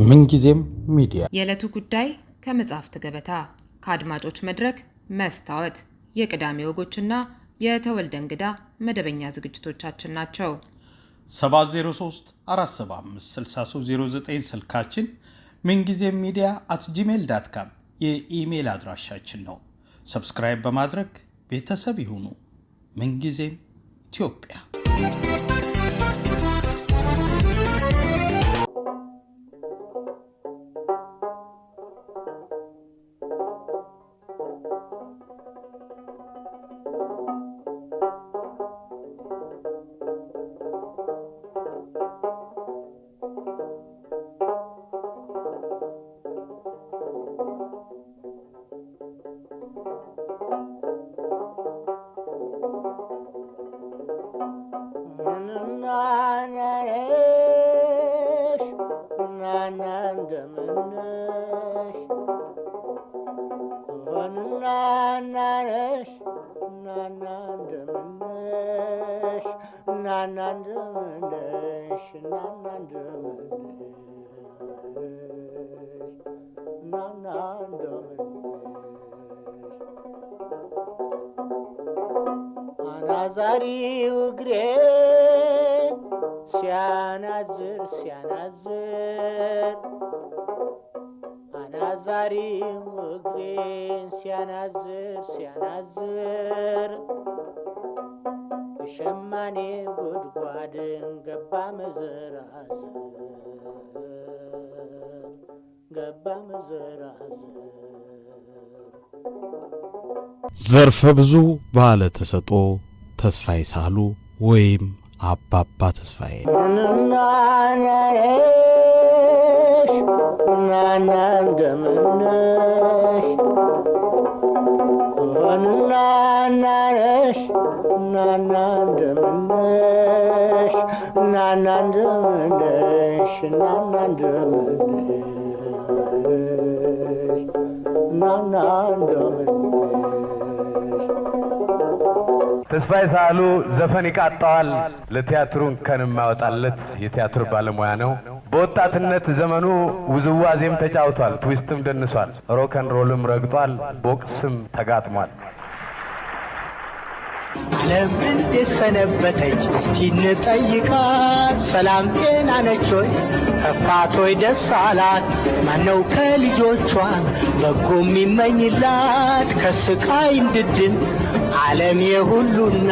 ምንጊዜም ሚዲያ የዕለቱ ጉዳይ ከመጽሐፍት ገበታ ከአድማጮች መድረክ መስታወት የቅዳሜ ወጎችና የተወልደ እንግዳ መደበኛ ዝግጅቶቻችን ናቸው። 703 475 6309 ስልካችን ምንጊዜም media@gmail.com የኢሜል አድራሻችን ነው። ሰብስክራይብ በማድረግ ቤተሰብ ይሁኑ። ምንጊዜም ኢትዮጵያ አናዛሪው እግሬ ሲያናዝር አናዛሪው እግሬ ሲያናዝር ሸማኔ ጉድጓድን ገባ መዘራዘር ዘርፈ ብዙ ባለ ተሰጦ ተስፋዬ ሳህሉ ወይም አባባ ተስፋዬ ተስፋዬ ሳህሉ ዘፈን ይቃጣዋል ለቲያትሩን ከነማወጣለት የቲያትር ባለሙያ ነው። በወጣትነት ዘመኑ ውዝዋዜም ተጫውቷል፣ ትዊስትም ደንሷል፣ ሮክ ኤንድ ሮልም ረግጧል፣ ቦክስም ተጋጥሟል። ዓለም እንዴት ሰነበተች እስቲ እንጠይቃት፣ ሰላም ጤና ነች ሆይ ከፋት ሆይ ደስ አላት፣ ማነው ከልጆቿ በጎ የሚመኝላት ከስቃይ እንድድን ዓለም የሁሉና።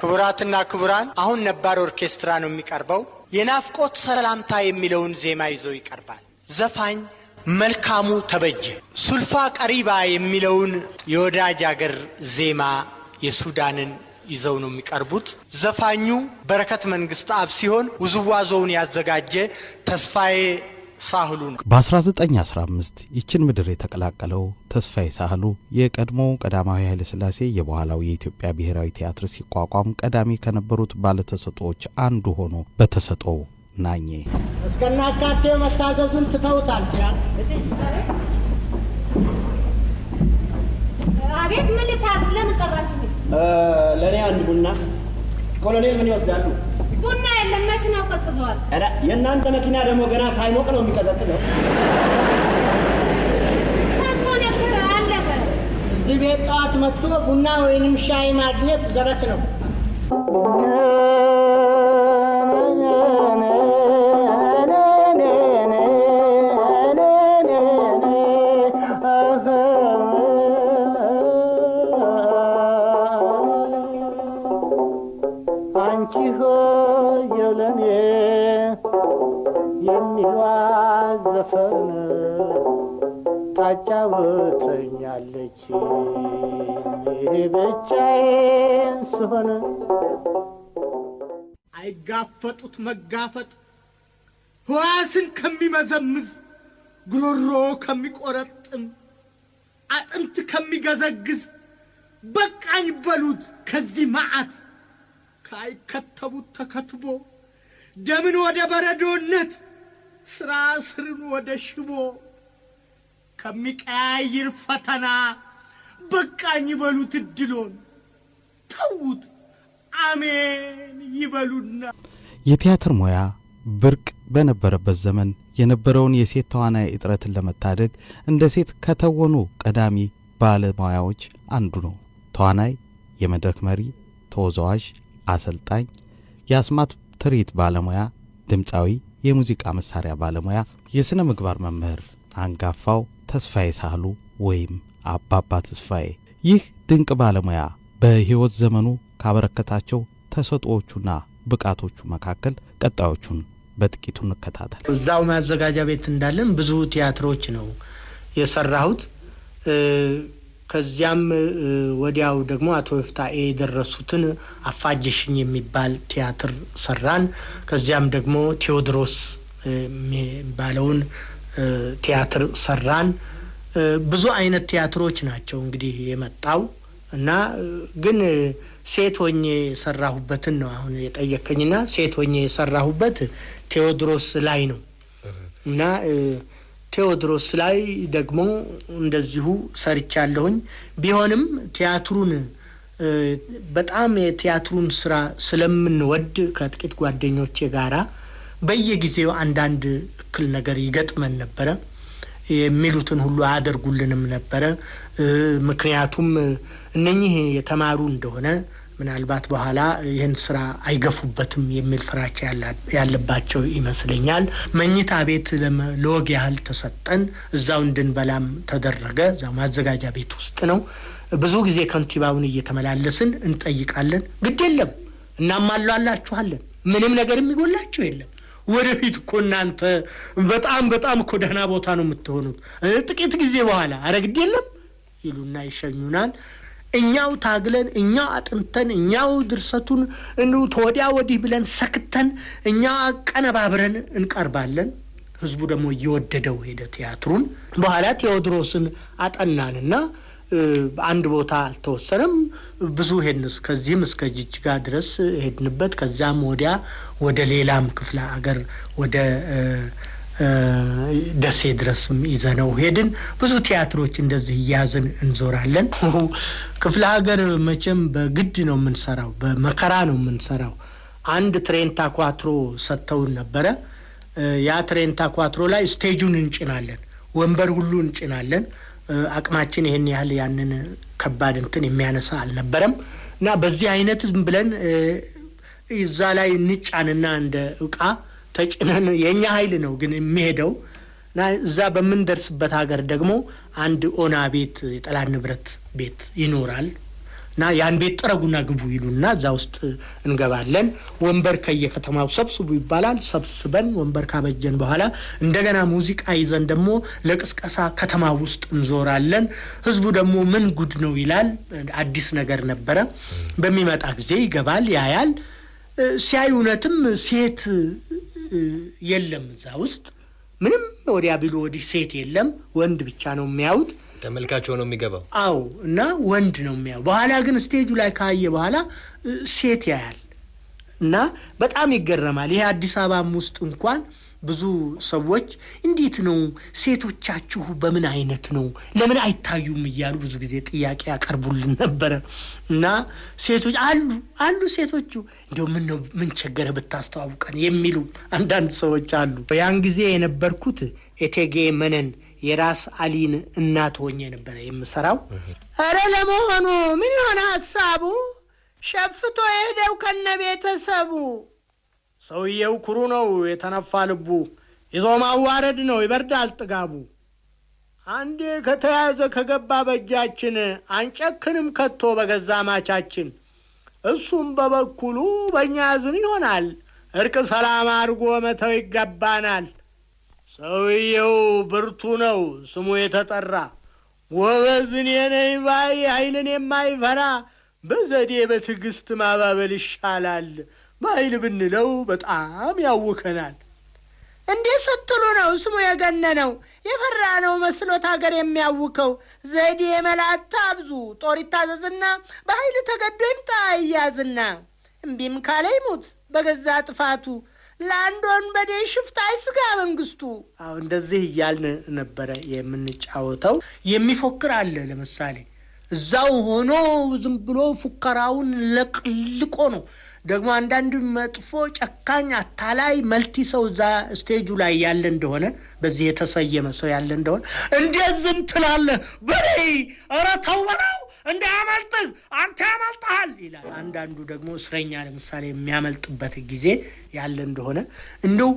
ክቡራትና ክቡራን፣ አሁን ነባር ኦርኬስትራ ነው የሚቀርበው። የናፍቆት ሰላምታ የሚለውን ዜማ ይዞ ይቀርባል። ዘፋኝ መልካሙ ተበጀ። ሱልፋ ቀሪባ የሚለውን የወዳጅ አገር ዜማ የሱዳንን ይዘው ነው የሚቀርቡት። ዘፋኙ በረከት መንግስት አብ ሲሆን ውዝዋዜውን ያዘጋጀ ተስፋዬ ሳህሉ ነው። በ1915 ይችን ምድር የተቀላቀለው ተስፋዬ ሳህሉ የቀድሞው ቀዳማዊ ኃይለ ሥላሴ የበኋላው የኢትዮጵያ ብሔራዊ ቲያትር ሲቋቋም ቀዳሚ ከነበሩት ባለተሰጦች አንዱ ሆኖ በተሰጦው ናኘ እስከናካቴው መታዘዙን ትተውታል። አቤት ምን ልታዝ? ለምን ጠራችሁ? ለኔ አንድ ቡና። ኮሎኔል ምን ይወስዳሉ? ቡና የለም፣ መኪናው ቀዝቅዟል። አረ የእናንተ መኪና ደግሞ ገና ሳይሞቅ ነው የሚቀዘቅዘው። ታቆነ ፍራ አለበ። እዚህ ቤት ጠዋት መጥቶ ቡና ወይንም ሻይ ማግኘት ዘበት ነው። ዘፈን ታጫውተኛለች ብቻዬን ስሆን። አይጋፈጡት መጋፈጥ ሕዋስን ከሚመዘምዝ ጉሮሮ ከሚቆረጥም አጥንት ከሚገዘግዝ በቃኝ በሉት ከዚህ መዓት። ካይከተቡት ተከትቦ ደምን ወደ በረዶነት ስራ ስርን ወደ ሽቦ ከሚቀያይር ፈተና በቃኝ ይበሉት እድሎን ተውት አሜን ይበሉና። የቲያትር ሙያ ብርቅ በነበረበት ዘመን የነበረውን የሴት ተዋናይ እጥረትን ለመታደግ እንደ ሴት ከተወኑ ቀዳሚ ባለሙያዎች አንዱ ነው። ተዋናይ፣ የመድረክ መሪ፣ ተወዛዋዥ፣ አሰልጣኝ፣ የአስማት ትርኢት ባለሙያ፣ ድምፃዊ፣ የሙዚቃ መሳሪያ ባለሙያ፣ የሥነ ምግባር መምህር አንጋፋው ተስፋዬ ሳህሉ ወይም አባባ ተስፋዬ። ይህ ድንቅ ባለሙያ በሕይወት ዘመኑ ካበረከታቸው ተሰጥኦዎቹና ብቃቶቹ መካከል ቀጣዮቹን በጥቂቱ እንከታተል። እዛው ማዘጋጃ ቤት እንዳለን ብዙ ቲያትሮች ነው የሰራሁት። ከዚያም ወዲያው ደግሞ አቶ ፍታኤ የደረሱትን አፋጀሽኝ የሚባል ቲያትር ሰራን። ከዚያም ደግሞ ቴዎድሮስ የሚባለውን ቲያትር ሰራን። ብዙ አይነት ቲያትሮች ናቸው እንግዲህ የመጣው እና ግን ሴት ሆኜ የሰራሁበትን ነው አሁን የጠየቀኝና ሴት ሆኜ የሰራሁበት ቴዎድሮስ ላይ ነው እና ቴዎድሮስ ላይ ደግሞ እንደዚሁ ሰርቻለሁኝ። ቢሆንም ቲያትሩን በጣም የቲያትሩን ስራ ስለምንወድ ከጥቂት ጓደኞቼ ጋራ በየጊዜው አንዳንድ እክል ነገር ይገጥመን ነበረ። የሚሉትን ሁሉ አያደርጉልንም ነበረ። ምክንያቱም እነኚህ የተማሩ እንደሆነ ምናልባት በኋላ ይህን ስራ አይገፉበትም የሚል ፍራቻ ያለባቸው ይመስለኛል። መኝታ ቤት ለወግ ያህል ተሰጠን። እዛው እንድንበላም ተደረገ። እዛው ማዘጋጃ ቤት ውስጥ ነው። ብዙ ጊዜ ከንቲባውን እየተመላለስን እንጠይቃለን። ግድ የለም እናማላላችኋለን፣ ምንም ነገር የሚጎላችሁ የለም፣ ወደፊት እኮ እናንተ በጣም እኮ ደህና ቦታ ነው የምትሆኑት፣ ጥቂት ጊዜ በኋላ አረ ግድ የለም ይሉና ይሸኙናል። እኛው ታግለን እኛው አጥንተን እኛው ድርሰቱን ተወዲያ ወዲህ ብለን ሰክተን እኛው አቀነባብረን እንቀርባለን። ህዝቡ ደግሞ እየወደደው ሄደ ቲያትሩን። በኋላ ቴዎድሮስን አጠናንና አንድ ቦታ አልተወሰነም፣ ብዙ ሄድን። ከዚህም እስከ ጅጅጋ ድረስ ሄድንበት። ከዛም ወዲያ ወደ ሌላም ክፍለ ሀገር ወደ ደሴ ድረስም ይዘነው ሄድን። ብዙ ቲያትሮች እንደዚህ እያዝን እንዞራለን። ክፍለ ሀገር መቼም በግድ ነው የምንሰራው፣ በመከራ ነው የምንሰራው። አንድ ትሬንታ ኳትሮ ሰጥተውን ነበረ። ያ ትሬንታ ኳትሮ ላይ ስቴጁን እንጭናለን፣ ወንበር ሁሉ እንጭናለን። አቅማችን ይሄን ያህል ያንን ከባድ እንትን የሚያነሳ አልነበረም እና በዚህ አይነት ዝም ብለን እዛ ላይ እንጫንና እንደ ዕቃ ተጭነን የኛ ኃይል ነው ግን የሚሄደው እና እዛ በመንደርስበት ሀገር ደግሞ አንድ ኦና ቤት የጠላት ንብረት ቤት ይኖራል እና ያን ቤት ጥረጉና ግቡ ይሉና እዛ ውስጥ እንገባለን። ወንበር ከየከተማው ሰብስቡ ይባላል። ሰብስበን ወንበር ካበጀን በኋላ እንደገና ሙዚቃ ይዘን ደግሞ ለቅስቀሳ ከተማ ውስጥ እንዞራለን። ህዝቡ ደግሞ ምን ጉድ ነው ይላል። አዲስ ነገር ነበረ። በሚመጣ ጊዜ ይገባል፣ ያያል። ሲያዩነትም ሴት የለም እዛ ውስጥ ምንም ወዲያ ቢሉ ወዲህ ሴት የለም፣ ወንድ ብቻ ነው የሚያዩት። ተመልካቹ ነው የሚገባው። አዎ እና ወንድ ነው የሚያው። በኋላ ግን ስቴጁ ላይ ካየ በኋላ ሴት ያያል እና በጣም ይገረማል። ይሄ አዲስ አበባም ውስጥ እንኳን ብዙ ሰዎች እንዴት ነው ሴቶቻችሁ በምን አይነት ነው ለምን አይታዩም እያሉ ብዙ ጊዜ ጥያቄ ያቀርቡልን ነበር። እና ሴቶች አሉ ሴቶቹ እንደው ምን ቸገረ ብታስተዋውቀን የሚሉ አንዳንድ ሰዎች አሉ። ያን ጊዜ የነበርኩት እቴጌ መነን የራስ አሊን እናት ሆኜ ነበር የምሰራው። አረ ለመሆኑ ምን ይሆነ ሐሳቡ ሸፍቶ ሄደው ከነቤተሰቡ ሰውየው ኩሩ ነው የተነፋ ልቡ ይዞ ማዋረድ ነው ይበርዳል ጥጋቡ። አንዴ ከተያዘ ከገባ በእጃችን አንጨክንም ከቶ በገዛ ማቻችን። እሱም በበኩሉ በእኛ ዝን ይሆናል እርቅ ሰላም አድርጎ መተው ይገባናል። ሰውየው ብርቱ ነው ስሙ የተጠራ ወበዝን የነኝ ባይ ኃይልን የማይፈራ በዘዴ በትዕግስት ማባበል ይሻላል። በኃይል ብንለው በጣም ያውከናል። እንዴት ስትሉ ነው ስሙ የገነነው የፈራ ነው መስሎት ሀገር የሚያውከው። ዘዴ መላእክት አብዙ ጦር ይታዘዝና በኃይል ተገዶ ይምጣ ይያዝና እምቢም ካለ ይሙት በገዛ ጥፋቱ ለአንድ ወንበዴ ሽፍታ አይስጋ መንግስቱ። አሁን እንደዚህ እያልን ነበረ የምንጫወተው። የሚፎክር አለ ለምሳሌ እዛው ሆኖ ዝም ብሎ ፉከራውን ለቅልቆ ነው ደግሞ አንዳንድ መጥፎ ጨካኝ አታላይ መልቲ ሰው እዛ ስቴጁ ላይ ያለ እንደሆነ በዚህ የተሰየመ ሰው ያለ እንደሆነ እንዴት ዝም ትላለህ በይ ኧረ ተው በለው እንዳያመልጥህ አንተ ያመልጥሃል ይላል። አንዳንዱ ደግሞ እስረኛ ለምሳሌ የሚያመልጥበት ጊዜ ያለ እንደሆነ እንደው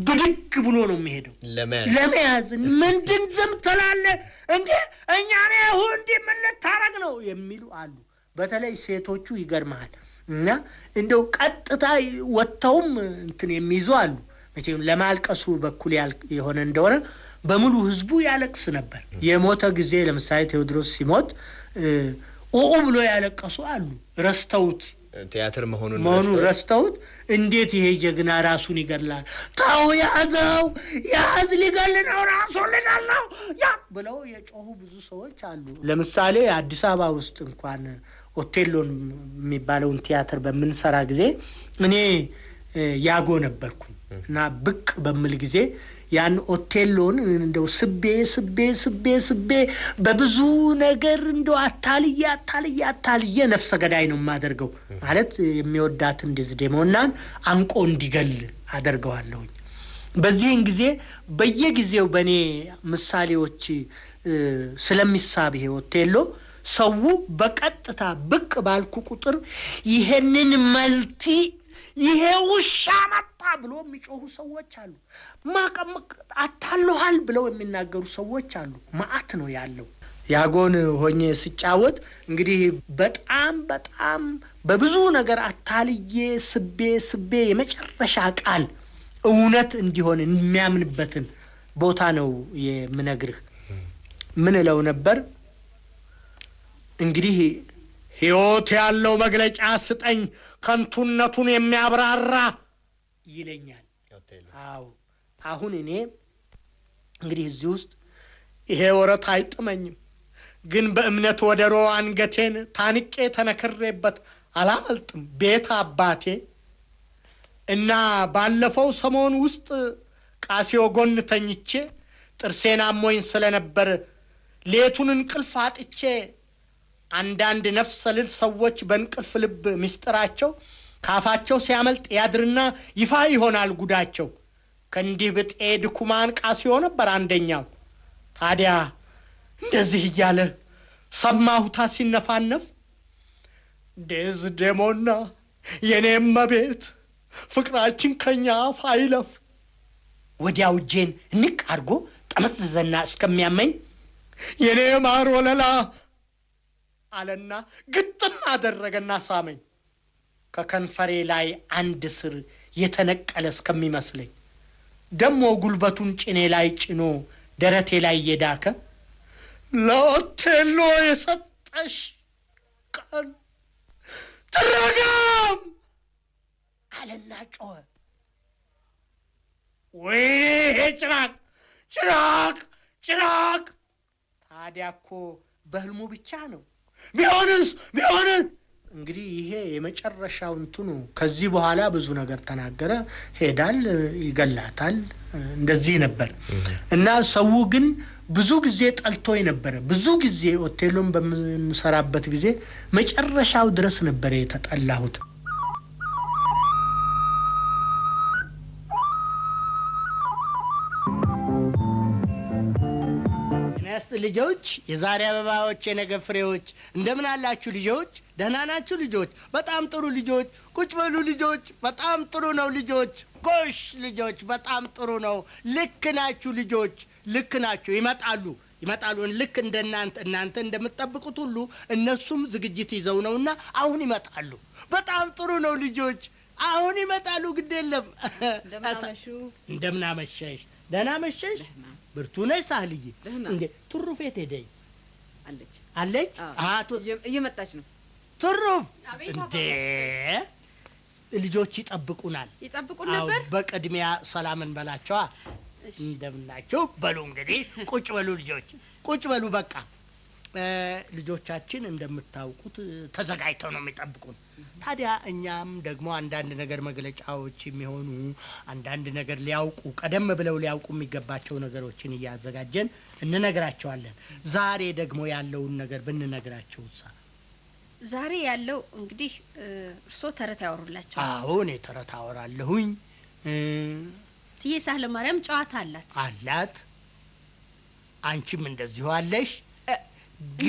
ብድግ ብሎ ነው የሚሄደው ለመያዝ ምንድን ዝም ትላለህ እንዴ እኛ ነው እንዴ ምን ልታረግ ነው የሚሉ አሉ። በተለይ ሴቶቹ ይገርማል እና እንደው ቀጥታ ወጥተውም እንትን የሚይዙ አሉ። መቼም ለማልቀሱ በኩል የሆነ እንደሆነ በሙሉ ህዝቡ ያለቅስ ነበር። የሞተ ጊዜ ለምሳሌ ቴዎድሮስ ሲሞት ኦኦ ብሎ ያለቀሱ አሉ። ረስተውት ቲያትር መሆኑን ረስተውት እንዴት ይሄ ጀግና ራሱን ይገላል ታው ያዘው ያዝ ሊገል ነው ራሱን ሊገላው ያ ብለው የጮሁ ብዙ ሰዎች አሉ። ለምሳሌ አዲስ አበባ ውስጥ እንኳን ኦቴሎን የሚባለውን ቲያትር በመንሰራ ጊዜ እኔ ያጎ ነበርኩኝ እና ብቅ በመል ጊዜ ያን ኦቴሎን እንደው ስቤ በብዙ ነገር እንደው አታልዬ ነፍሰ ገዳይ ነው ማደርገው ማለት የሚወዳት እንደዝዴሞናን አንቆ እንዲገል አደርገዋለሁኝ። በዚህን ጊዜ በየጊዜው በኔ ምሳሌዎች ስለሚሳብ ይሄ ኦቴሎ ሰው በቀጥታ ብቅ ባልኩ ቁጥር ይሄንን መልቲ ይሄ ውሻ መጣ ብሎ የሚጮሁ ሰዎች አሉ። ማቀመቅ አታለዋል ብለው የሚናገሩ ሰዎች አሉ። ማአት ነው ያለው። ያጎን ሆኜ ሲጫወት እንግዲህ በጣም በብዙ ነገር አታልዬ ስቤ የመጨረሻ ቃል እውነት እንዲሆን የሚያምንበትን ቦታ ነው የምነግርህ። ምን እለው ነበር እንግዲህ ሕይወት ያለው መግለጫ ስጠኝ ከንቱነቱን የሚያብራራ ይለኛል። አዎ አሁን እኔ እንግዲህ እዚህ ውስጥ ይሄ ወረት አይጥመኝም፣ ግን በእምነት ወደሮ አንገቴን ታንቄ ተነክሬበት አላመልጥም ቤት አባቴ እና ባለፈው ሰሞን ውስጥ ቃሲዮ ጎን ተኝቼ ጥርሴን አሞኝ ስለነበር ሌቱን እንቅልፍ አጥቼ አንዳንድ ነፍስ ልል ሰዎች በእንቅልፍ ልብ ምስጢራቸው ካፋቸው ሲያመልጥ ያድርና ይፋ ይሆናል ጉዳቸው። ከእንዲህ ብጤ ድኩማን ቃሲዮ ነበር አንደኛው። ታዲያ እንደዚህ እያለ ሰማሁታ ሲነፋነፍ ደዝዴሞና የኔም መቤት ፍቅራችን ከኛ አፍ አይለፍ። ወዲያው እጄን ንቅ አድርጎ ጠመዘዘና እስከሚያመኝ የኔ ማር ወለላ አለና ግጥም አደረገና ሳመኝ። ከከንፈሬ ላይ አንድ ስር የተነቀለ እስከሚመስለኝ ደሞ ጉልበቱን ጭኔ ላይ ጭኖ ደረቴ ላይ የዳከ ለኦቴሎ የሰጠሽ ቀን ትረጋም አለና ጮኸ። ወይኔ ጭራቅ ታዲያ እኮ በህልሙ ብቻ ነው። ቢሆንስ እንግዲህ ይሄ የመጨረሻው እንትኑ ከዚህ በኋላ ብዙ ነገር ተናገረ፣ ሄዳል፣ ይገላታል፣ እንደዚህ ነበር እና ሰው ግን ብዙ ጊዜ ጠልቶኝ ነበር። ብዙ ጊዜ ኦቴሎን በመሰራበት ጊዜ መጨረሻው ድረስ ነበር የተጠላሁት። ልጆች የዛሬ አበባዎች የነገ ፍሬዎች እንደምን አላችሁ ልጆች? ደህና ናችሁ ልጆች? በጣም ጥሩ ልጆች። ቁጭ በሉ ልጆች። በጣም ጥሩ ነው ልጆች። ጎሽ ልጆች፣ በጣም ጥሩ ነው። ልክ ናችሁ ልጆች፣ ልክ ናችሁ። ይመጣሉ ልክ እናንተ እንደምትጠብቁት ሁሉ እነሱም ዝግጅት ይዘው ነውና አሁን ይመጣሉ። በጣም ጥሩ ነው ልጆች፣ አሁን ይመጣሉ። ግድ የለም። እንደምን አመሸሽ? ደህና መሸሽ? ብርቱ ነሽ ሳህልዬ? እንዴ ትሩፌት ሄደኝ አለች? አቶ እየመጣች ነው። ትሩፍ እንዴ ልጆች ይጠብቁን ነበር። በቅድሚያ ሰላምን በላቸዋ። እንደምናቸው በሉ እንግዲህ ቁጭ በሉ ልጆች፣ ቁጭ በሉ በቃ። ልጆቻችን እንደምታውቁት ተዘጋጅተው ነው የሚጠብቁን። ታዲያ እኛም ደግሞ አንዳንድ ነገር መግለጫዎች የሚሆኑ አንዳንድ ነገር ሊያውቁ ቀደም ብለው ሊያውቁ የሚገባቸው ነገሮችን እያዘጋጀን እንነግራቸዋለን። ዛሬ ደግሞ ያለውን ነገር ብንነግራቸውሳ ዛሬ ያለው እንግዲህ እርሶ ተረት ያወሩላቸው አዎ እኔ ተረት አወራለሁኝ ትዬ ሳህለ ማርያም ጨዋታ አላት አንቺም እንደዚሁ አለሽ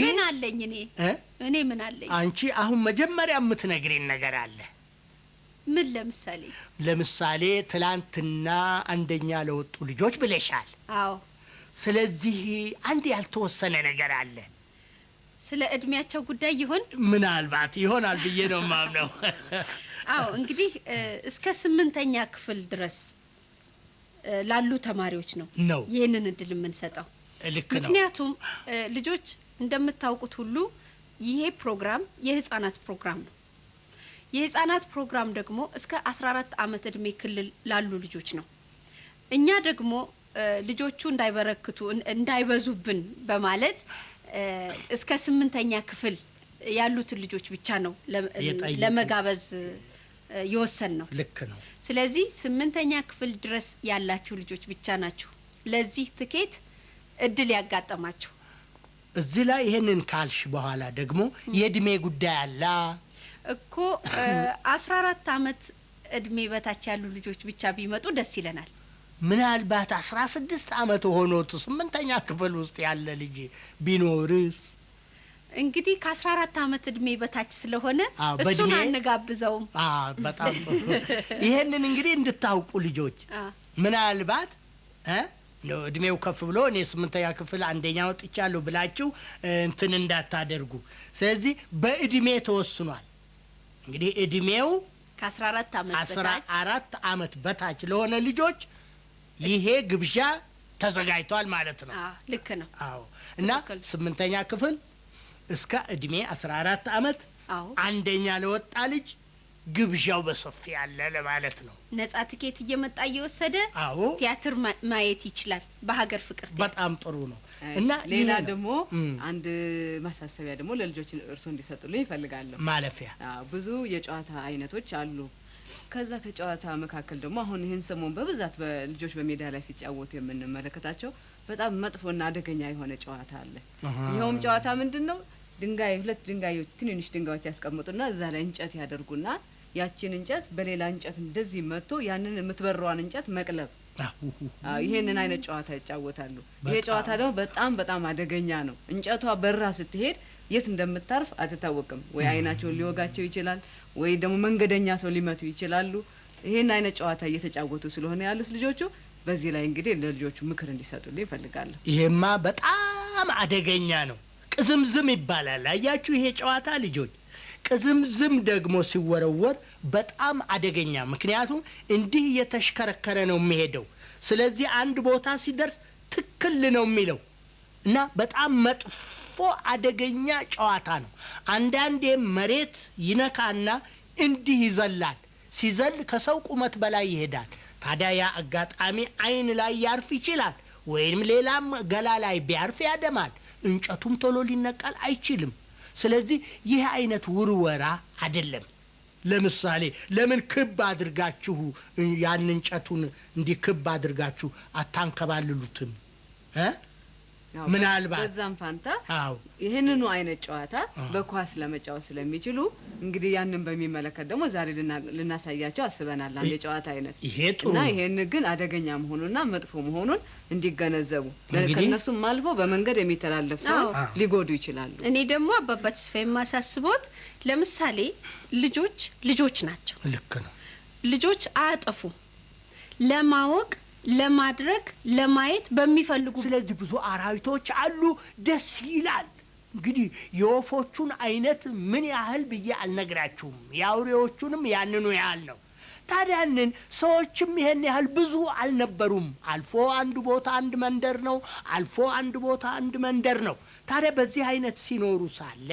ምን አለኝ እኔ ምን አለኝ አንቺ አሁን መጀመሪያ የምትነግሪን ነገር አለ ምን ለምሳሌ ትላንትና አንደኛ ለወጡ ልጆች ብለሻል አዎ ስለዚህ አንድ ያልተወሰነ ነገር አለ ስለ እድሜያቸው ጉዳይ ይሆን ምናልባት ይሆናል ብዬ ነው ማምነው አዎ እንግዲህ እስከ 8ኛ ክፍል ድረስ ላሉ ተማሪዎች ነው ይሄንን እድል የምንሰጠው ምክንያቱም ልጆች እንደምታውቁት ሁሉ ይሄ ፕሮግራም የህፃናት ፕሮግራም ነው የህፃናት ፕሮግራም ደግሞ እስከ 14 አመት እድሜ ክልል ላሉ ልጆች ነው እኛ ደግሞ ልጆቹ እንዳይበረክቱ እንዳይበዙብን በማለት እስከ 8ኛ ክፍል ያሉት ልጆች ብቻ ነው ለመጋበዝ ይወሰን ነው ልክ ነው ስለዚህ 8ኛ ክፍል ድረስ ያላችሁ ልጆች ብቻ ናችሁ ለዚህ ትኬት እድል ያጋጠማችሁ እዚህ ላይ ይሄንን ካልሽ በኋላ ደግሞ የእድሜ ጉዳይ አለ እኮ 14 አመት እድሜ በታች ያሉ ልጆች ብቻ ቢመጡ ደስ ይለናል ምናልባት 16 አመት ሆኖት 8ኛ ክፍል ውስጥ ያለ ልጅ ቢኖርስ እንግዲህ ከ14 አመት እድሜ በታች ስለሆነ እሱን አንጋብዘውም በጣም ጥሩ ይሄንን እንግዲህ እንድታውቁ ልጆች ምናልባት ነው እድሜው ከፍ ብሎ እኔ 8ኛ ክፍል አንደኛ ወጥቻለሁ ብላችሁ እንትን እንዳታደርጉ ስለዚህ በእድሜ ተወስኗል እንግዲህ እድሜው ከ14 አመት በታች ለሆነ ልጆች ይሄ ግብዣ ተዘጋጅቷል ማለት ነው ልክ ነው አዎ እና 8ኛ ክፍል እስከ እድሜ 14 አመት አንደኛ ለወጣ ልጅ ግብዣው በሰፊ ያለ ለማለት ነው ነፃ ትኬት እየመጣ እየወሰደ ቲያትር ማየት ይችላል በሀገር ፍቅር ቲያትር በጣም ጥሩ ነው እና ሌላ ደግሞ አንድ ማሳሰቢያ ደግሞ ለልጆች እርሶ እንዲሰጡልኝ ይፈልጋለሁ ማለፊያ ብዙ የጨዋታ አይነቶች አሉ ከዛ ከጨዋታ መካከል ደግሞ አሁን ይሄን ሰሞን በብዛት በልጆች በሜዳ ላይ ሲጫወቱ የምንመለከታቸው በጣም መጥፎና አደገኛ የሆነ ጨዋታ አለ ይሄውም ጨዋታ ምንድነው ሁለት ድንጋዮች ትንንሽ ድንጋዮች ያስቀምጡና እዛ ላይ እንጨት ያደርጉና ያቺን እንጨት በሌላ እንጨት እንደዚህ መጥቶ ያንን የምትበረዋን እንጨት መቅለብ ይሄንን አይነት ጨዋታ ይጫወታሉ ይሄ ጨዋታ ደግሞ በጣም አደገኛ ነው እንጨቷ በራ ስትሄድ የት እንደምታርፍ አትታወቅም ወይ አይናቸው ሊወጋቸው ይችላል ወይ ደግሞ መንገደኛ ሰው ሊመቱ ይችላሉ ይሄን አይነት ጨዋታ እየተጫወቱ ስለሆነ ያሉት ልጆቹ በዚህ ላይ እንግዲህ ለልጆቹ ምክር እንዲሰጡልኝ ይፈልጋሉ ይሄማ በጣም አደገኛ ነው ቅዝምዝም ይባላል አያችሁ ይሄ ጨዋታ ልጆች ቅዝምዝም ደግሞ ሲወረወር በጣም አደገኛ ምክንያቱም እንዲህ የተሽከረከረ ነው የሚሄደው ስለዚህ አንድ ቦታ ሲደርስ ትክክል ነው የሚለው እና በጣም መጥፎ አደገኛ ጨዋታ ነው አንዳንዴ መሬት ይነካና እንዲህ ይዘላል ሲዘል ከሰው ቁመት በላይ ይሄዳል ታዲያ ያ አጋጣሚ አይን ላይ ያርፍ ይችላል ወይም ሌላም ገላ ላይ ቢያርፍ ያደማል እንጨቱም ቶሎ ሊነቀል አይችልም ስለዚህ ይሄ አይነት ውርወራ አይደለም ለምሳሌ ለምን ክብ አድርጋችሁ ያን እንጨቱን እንዲህ ክብ አድርጋችሁ አታንከባልሉትም ምናልባት በዛም ፋንታ ይሄንኑ አይነት ጨዋታ በኳስ ለመጫወት ስለሚችሉ እንግዲህ ያንን በሚመለከት ደግሞ ዛሬ ልናሳያቸው አስበናል አንድ ጨዋታ አይነት እና ይሄን ግን አደገኛ መሆኑና መጥፎ መሆኑን እንዲገነዘቡ ለከነሱም አልፎ በመንገድ የሚተላለፍ ሰው ሊጎዱ ይችላሉ እኔ ደግሞ አባባ ተስፋዬ ማሳስቦት ለምሳሌ ልጆች ናቸው ልክ ነው ልጆች አያጠፉ ለማወቅ ለማድረግ ለማየት በሚፈልጉ ስለዚህ ብዙ አራዊቶች አሉ ደስ ይላል እንግዲህ የወፎቹን አይነት ምን ያህል ብዬ አልነግራችሁም ያውሬዎቹንም ያንኑ ያህል ነው ታዲያንን ሰዎችም ይሄን ያህል ብዙ አልነበሩም አልፎ አንድ ቦታ አንድ መንደር ነው አልፎ አንድ ቦታ አንድ መንደር ነው ታዲያ በዚህ አይነት ሲኖሩ ሳለ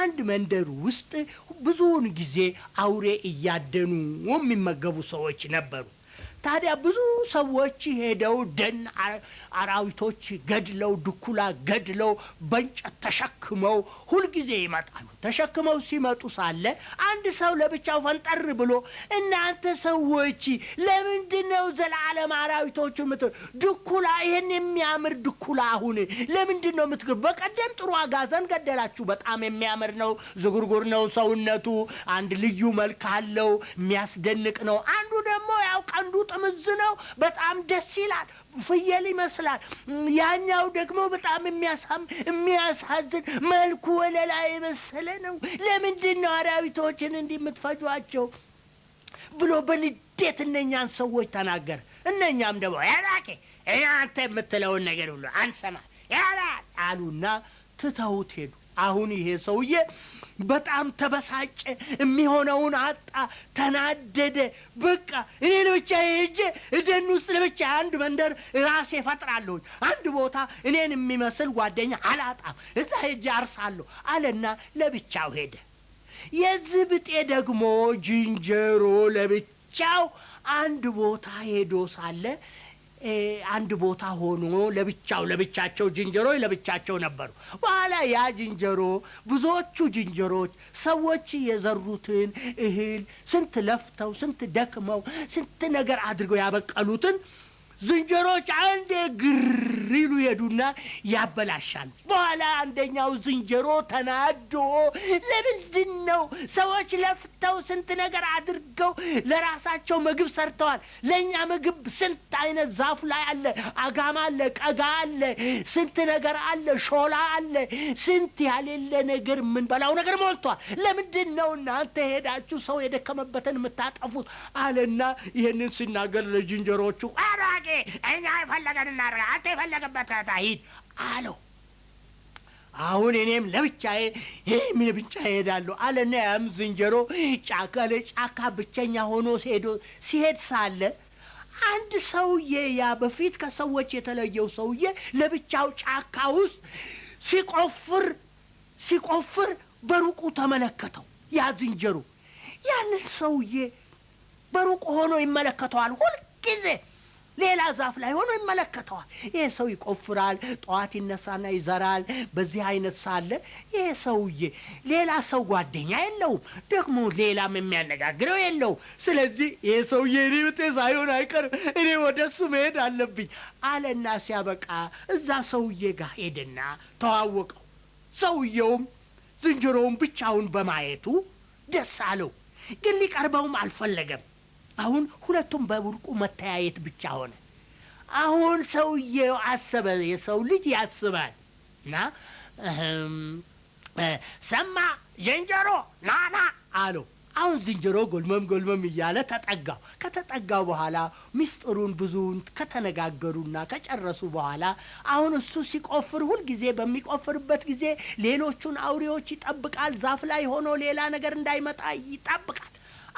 አንድ መንደር ውስጥ ብዙውን ጊዜ አውሬ እያደኑ የሚመገቡ ሰዎች ነበሩ ታዲያ ብዙ ሰዎች ሄደው ደን አራዊቶች ገድለው ድኩላ ገድለው በእንጨት ተሸክመው ሁልጊዜ ይመጣሉ። ተሸክመው ሲመጡ ሳለ አንድ ሰው ለብቻው ፈንጠር ብሎ እናንተ ሰዎች ለምንድነው ዘላለም አራዊቶች ድኩላ ይሄን የሚያምር ድኩላ አሁን ለምንድነው የምትገር? በቀደም ጥሩ አጋዘን ገደላችሁ፣ በጣም የሚያምር ነው፣ ዝጉርጉር ነው ሰውነቱ፣ አንድ ልዩ መልክ አለው፣ የሚያስደንቅ ነው። አንዱ ደግሞ ያው ቀንዱ ጥምዝ ነው፣ በጣም ደስ ይላል፣ ፍየል ይመስላል። ያኛው ደግሞ በጣም የሚያሳዝን መልኩ ወለላ የመሰለ ነው። ለምንድነው አራዊቶችን እንዲህ የምትፈጇቸው ብሎ በንዴት እነኛን ሰዎች ተናገረ። እነኛም ደግሞ ያላኬ አንተ የምትለውን ነገር ሁሉ አንሰማ ያላል አሉና ትተውት ሄዱ። አሁን ይሄ ሰውዬ በጣም ተበሳጨ፣ የሚሆነውን አጣ፣ ተናደደ። በቃ እኔ ለብቻዬ ሄጄ ደን ውስጥ ለብቻዬ አንድ መንደር ራሴ ፈጥራለሁ፣ አንድ ቦታ እኔን የሚመስል ጓደኛ አላጣም፣ እዛ ሄጄ አርሳለሁ አለና ለብቻው ሄደ። የዚህ ብጤ ደግሞ ዝንጀሮ ለብቻው አንድ ቦታ ሄዶ ሳለ አንድ ቦታ ሆኖ ለብቻቸው ዝንጀሮች ለብቻቸው ነበሩ። በኋላ ያ ዝንጀሮ ብዙዎቹ ዝንጀሮች ሰዎች የዘሩትን እህል ስንት ለፍተው ስንት ደክመው ስንት ነገር አድርገው ያበቀሉትን ዝንጀሮች አንዴ ግር ይሉ ሄዱና ያበላሻሉ። በኋላ አንደኛው ዝንጀሮ ተናዶ ለምንድን ነው ሰዎች ለፍተው ስንት ነገር አድርገው ለራሳቸው ምግብ ሰርተዋል፣ ለኛ ምግብ ስንት አይነት ዛፍ ላይ አለ፣ አጋማ አለ፣ ቀጋ አለ፣ ስንት ነገር አለ፣ ሾላ አለ፣ ስንት ያሌለ ነገር ምን በላው ነገር ሞልቷል፣ ለምንድን ነው እናንተ ሄዳችሁ ሰው የደከመበትን የምታጠፉት አለና ይሄንን ሲናገር ለዝንጀሮቹ አራጌ እኛ ይፈለገን እናርጋ አንተ ይፈለገበት ታሂድ አለው። አሁን እኔም ለብቻዬ ምን ብቻዬ ሄዳለሁ አለና ያም ዝንጀሮ ጫካ ለጫካ ብቸኛ ሆኖ ሲሄድ ሳለ አንድ ሰውዬ ያ በፊት ከሰዎች የተለየው ሰውዬ ለብቻው ጫካ ውስጥ ሲቆፍር በሩቁ ተመለከተው። ያ ዝንጀሮ ያንን ሰውዬ በሩቁ ሆኖ ይመለከተዋል ሁልጊዜ። ሌላ ዛፍ ላይ ሆኖ ይመለከተዋል። ይሄ ሰው ይቆፍራል፣ ጠዋት ይነሳና ይዘራል። በዚህ አይነት ሳለ ይሄ ሰውዬ ሌላ ሰው ጓደኛ የለውም፣ ደግሞ ሌላም የሚያነጋግረው የለውም። ስለዚህ ይሄ ሰውዬ እኔ ብጤ ሳይሆን አይቀርም፣ እኔ ወደሱ መሄድ አለብኝ አለና ሲያበቃ እዛ ሰውዬ ጋር ሄደና ተዋወቀው። ሰውዬውም ዝንጀሮውን ብቻውን በማየቱ ደስ አለው፣ ግን ሊቀርበውም አልፈለገም። አሁን ሁለቱም በቡርቁ መተያየት ብቻ ሆነ። አሁን ሰውዬው አሰበ፣ የሰው ልጅ ያስባል እና ሰማ ዝንጀሮ ናና አለው። አሁን ዝንጀሮ ጎልመም እያለ ተጠጋው። ከተጠጋው በኋላ ሚስጥሩን ብዙውን ከተነጋገሩና ከጨረሱ በኋላ አሁን እሱ ሲቆፍር ሁልጊዜ በሚቆፍርበት ጊዜ ሌሎቹን አውሬዎች ይጠብቃል። ዛፍ ላይ ሆኖ ሌላ ነገር እንዳይመጣ ይጠብቃል።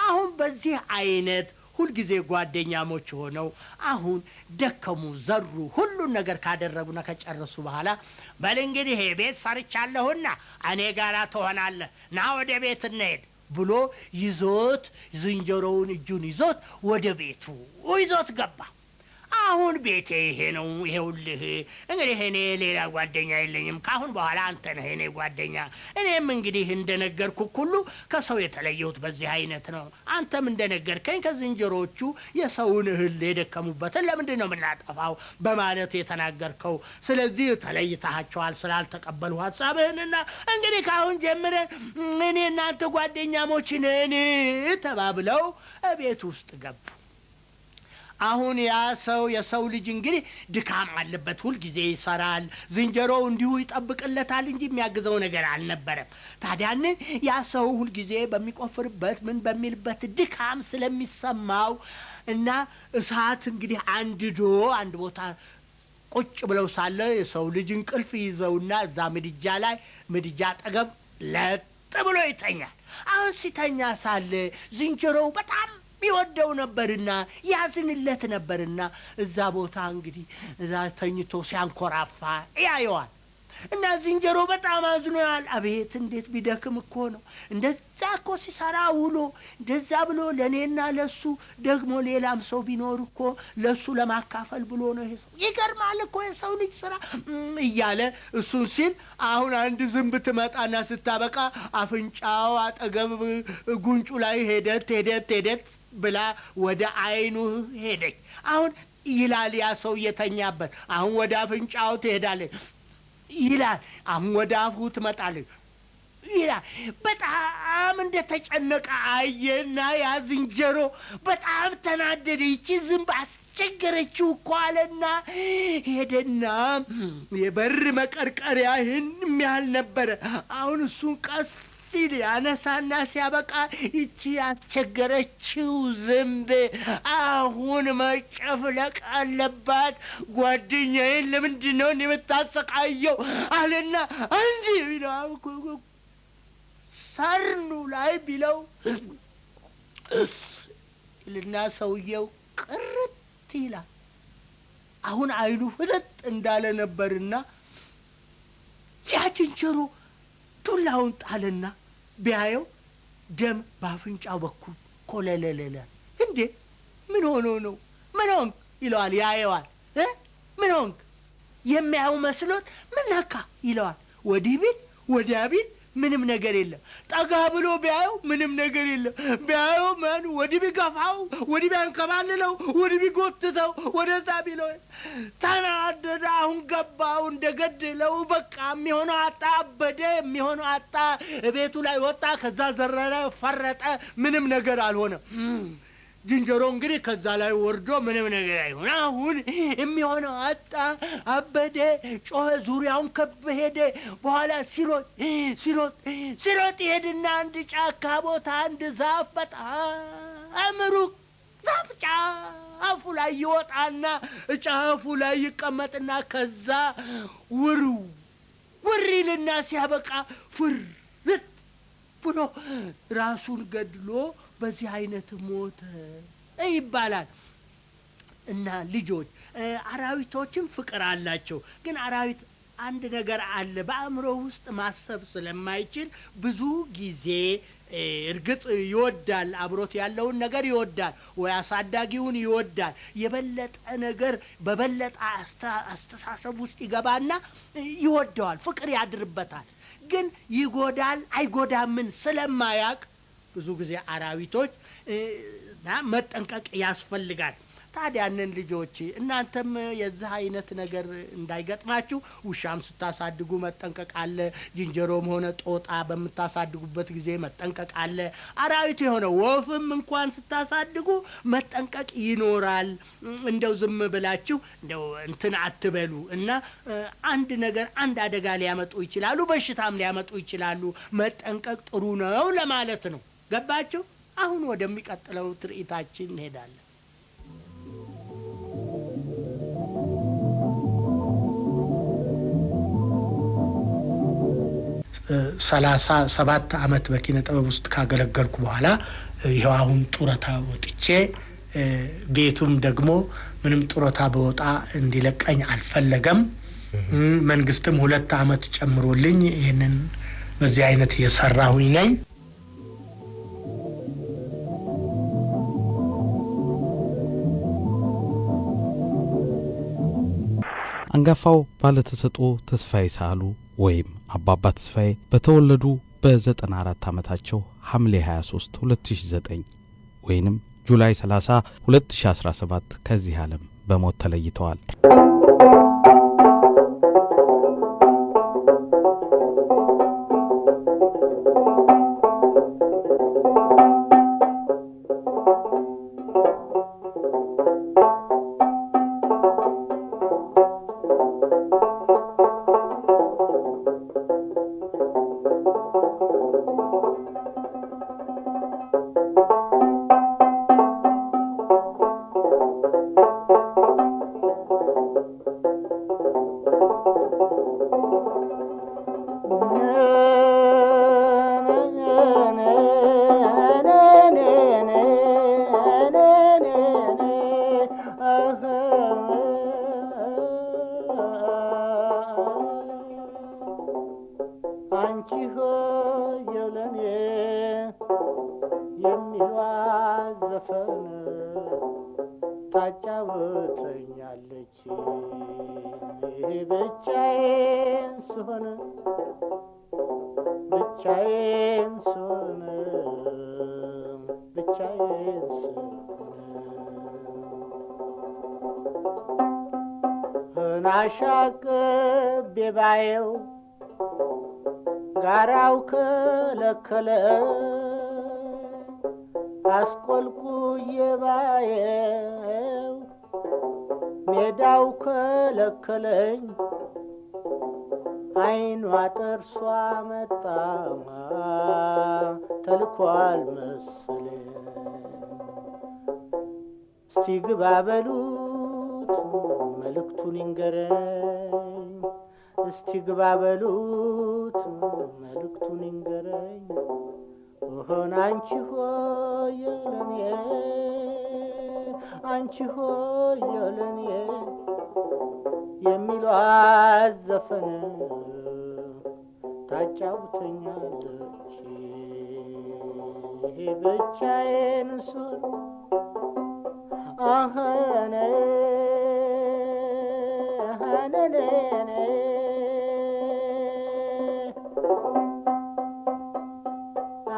አሁን በዚህ አይነት ሁልጊዜ ጓደኛሞች ሆነው አሁን ደከሙ፣ ዘሩ፣ ሁሉን ነገር ካደረጉና ከጨረሱ በኋላ በል እንግዲህ ቤት ሰርቻለሁና እኔ ጋራ ትሆናለህ፣ ና ወደ ቤት እንሄድ ብሎ ይዞት ዝንጀሮውን እጁን ይዞት ወደ ቤቱ ይዞት ገባ። አሁን ቤቴ ይሄ ነው፣ ይሄውልህ እንግዲህ እኔ ሌላ ጓደኛ የለኝም፣ ካሁን በኋላ አንተ ነህ እኔ ጓደኛ። እኔም እንግዲህ እንደነገርኩህ ሁሉ ከሰው የተለየሁት በዚህ አይነት ነው። አንተም እንደነገርከኝ ከዝንጀሮቹ የሰውን እህል የደከሙበትን ለምንድን ነው የምናጠፋው በማለት የተናገርከው። ስለዚህ ተለይተሃቸዋል ስላልተቀበሉ ሀሳብህንና እንግዲህ ካሁን ጀምረን እኔ እናንተ ጓደኛሞች ነን ተባብለው ቤት ውስጥ ገቡ። አሁን ያ ሰው የሰው ልጅ እንግዲህ ድካም አለበት፣ ሁልጊዜ ይሰራል። ዝንጀሮው እንዲሁ ይጠብቅለታል እንጂ የሚያግዘው ነገር አልነበረም። ታዲያንን ያ ሰው ሁልጊዜ በሚቆፍርበት ምን በሚልበት ድካም ስለሚሰማው እና እሳት እንግዲህ አንድዶ አንድ ቦታ ቁጭ ብለው ሳለ የሰው ልጅ እንቅልፍ ይዘውና እዛ ምድጃ አጠገብ ለጥ ብሎ ይተኛል። አሁን ሲተኛ ሳለ ዝንጀሮው በጣም ይወደው ነበርና ያዝንለት ነበርና እዛ ቦታ እንግዲህ እዛ ተኝቶ ሲያንኮራፋ ያየዋል። እና ዝንጀሮ በጣም አዝኗል። አቤት እንዴት ቢደክም እኮ ነው እንደዛ እኮ ሲሰራ ውሎ እንደዛ ብሎ ለኔና ለሱ ደግሞ ሌላም ሰው ቢኖር እኮ ለሱ ለማካፈል ብሎ ነው ይሄ ሰው ይገርማል እኮ የሰው ልጅ ስራ እያለ እሱን ሲል አሁን አንድ ዝንብ ትመጣና ስታበቃ አፍንጫው አጠገብ ጉንጩ ላይ ሄደት ብላ ወደ አይኑ ሄደች። አሁን ይላል ያ ሰው የተኛበት አሁን ወደ አፍንጫው ትሄዳለች ይላል አሁን ወደ አፉ ትመጣለች ይላል። በጣም እንደተጨነቀ አየና ያ ዝንጀሮ በጣም ተናደደ። ይቺ ዝንብ አስቸገረችው እኮ አለና ሄደና የበር መቀርቀሪያ ይህን የሚያህል ነበረ። አሁን እሱን ቀስ ሲል ያነሳና ሲያበቃ ይቺ ያስቸገረችው ዝንብ አሁን መጨፍለቅ አለባት። ጓደኛዬን ለምንድን ነው የምታሰቃየው አለና አንዲ ቢለው ሰርኑ ላይ ቢለው ይልና ሰውየው ቅርት ይላል። አሁን አይኑ ፍጥጥ እንዳለ ነበርና ያ ዝንጀሮ ዱላውን ጣልና ቢያየው ደም ባፍንጫው በኩል ኮለለለለ። እንዴ ምን ሆኖ ነው? ምን ሆንክ ይለዋል። ያየዋል። ምን ሆንክ የሚያየው መስሎት ምን ነካ ይለዋል። ወዲህ ቢል ወዲያ ቢል ምንም ነገር የለም። ጠጋ ብሎ ቢያየው ምንም ነገር የለም። ቢያየው ማን ወዲህ ቢገፋው ወዲህ ቢያንከባልለው ወዲህ ቢጎትተው ወደዛ ቢለው ተናደደ። አሁን ገባው እንደገደለው በቃ የሚሆነው አጣ። አበደ። የሚሆነው አጣ። ቤቱ ላይ ወጣ። ከዛ ዘረረ፣ ፈረጠ። ምንም ነገር አልሆነም። ዝንጀሮ እንግዲህ ከዛ ላይ ወርዶ ምንም ነገር አይሆን። አሁን የሚሆነው አጣ። አበደ። ጮኸ። ዙሪያውን ከብ ሄደ። በኋላ ሲሮጥ ይሄድና አንድ ጫካ ቦታ አንድ ዛፍ በጣም ሩቅ ዛፍ ጫፉ ላይ ይወጣና ጫፉ ላይ ይቀመጥና ከዛ ውር ይልና ሲያበቃ ፍርጥ ብሎ ራሱን ገድሎ በዚህ አይነት ሞተ ይባላል። እና ልጆች አራዊቶችም ፍቅር አላቸው። ግን አራዊት አንድ ነገር አለ። በአእምሮ ውስጥ ማሰብ ስለማይችል ብዙ ጊዜ እርግጥ ይወዳል፣ አብሮት ያለውን ነገር ይወዳል፣ ወይ አሳዳጊውን ይወዳል። የበለጠ ነገር በበለጠ አስተሳሰብ ውስጥ ይገባና ይወደዋል፣ ፍቅር ያድርበታል። ግን ይጎዳል አይጎዳምን ስለማያቅ ብዙ ጊዜ አራዊቶች መጠንቀቅ ያስፈልጋል። ታዲያንን ልጆች እናንተም የዚህ አይነት ነገር እንዳይገጥማችሁ ውሻም ስታሳድጉ መጠንቀቅ አለ። ዝንጀሮም ሆነ ጦጣ በመታሳድጉበት ጊዜ መጠንቀቅ አለ። አራዊት የሆነ ወፍም እንኳን ስታሳድጉ መጠንቀቅ ይኖራል። እንደው ዝም ብላችሁ እንደው እንትን አትበሉ እና አንድ ነገር አንድ አደጋ ሊያመጡ ይችላሉ፣ በሽታም ሊያመጡ ይችላሉ። መጠንቀቅ ጥሩ ነው ለማለት ነው። ገባችሁ? አሁን ወደሚቀጥለው ትርኢታችን እንሄዳለን። 37 አመት በኪነ ጥበብ ውስጥ ካገለገልኩ በኋላ ይሄው አሁን ጡረታ ወጥቼ ቤቱም ደግሞ ምንም ጡረታ በወጣ እንዲለቀኝ አልፈለገም። መንግስትም 2 አመት ጨምሮልኝ ይሄንን በዚህ አይነት የሰራሁኝ ነኝ። አንጋፋው ባለተሰጥኦ ተስፋዬ ሳህሉ ወይም አባባ ተስፋዬ በተወለዱ በ94 ዓመታቸው ሐምሌ 23 2009 ወይንም ጁላይ 30 2017 ከዚህ ዓለም በሞት ተለይተዋል። ታጫውተኛለች ብቻዬን ስሆን ብቻዬን ስሆን ብቻዬን ስሆን አሻቅቤ ባየው ጋራው ከለከለ አስቆልቁዬ ባየው ሜዳው ከለከለኝ አይኗ ጥርሷ መጣ ተልኳል መሰለኝ እስቲ ግባ በሉት መልእክቱን ይንገረኝ እስቲ ግባ በሉት መልእክቱን ይንገረኝ ሆነ አንቺ ሆይ ለኔ አንቺ ሆይ ለኔ የሚሏት ዘፈን ታጫውተኛለች ብቻዬን ስሆን አኸነ ሀነኔ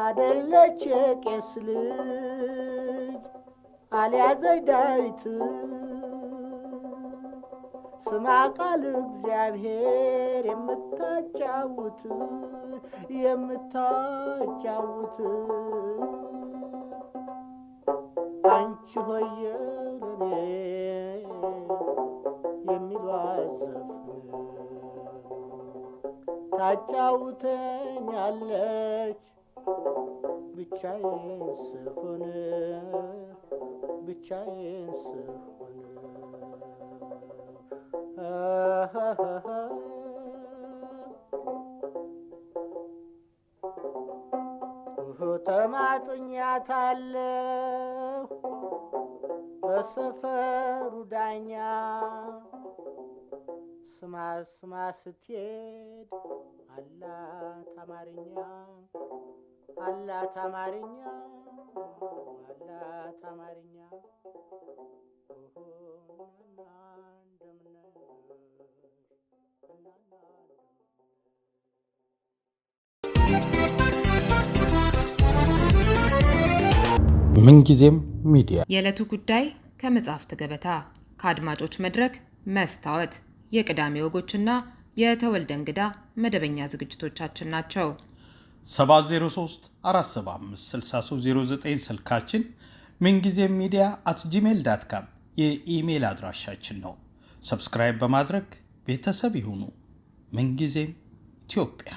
አደለች ቄስ ልጅ አልያዘች ዳዊት ስማ ቃል እግዚአብሔር የምታጫውት አንቺ ሆየ ለኔ የሚሏት ዘፈን ታጫውተኛለች ብቻዬን ስሆን ብቻዬን ስሆን ተማጥኛታለሁ በሰፈሩ ዳኛ ስማ ስማ ስትሄድ አላት አማርኛ አላት አማርኛ አላት አማርኛ ምንጊዜም ሚዲያ የዕለቱ ጉዳይ ከመጽሐፍት ገበታ ከአድማጮች መድረክ መስታወት የቅዳሜ ወጎችና የተወልደ እንግዳ መደበኛ ዝግጅቶቻችን ናቸው። 703-475-6309 ስልካችን፣ ምንጊዜም ሚዲያ @gmail.com የኢሜል አድራሻችን ነው። ሰብስክራይብ በማድረግ ቤተሰብ ይሁኑ። ምንጊዜም ኢትዮጵያ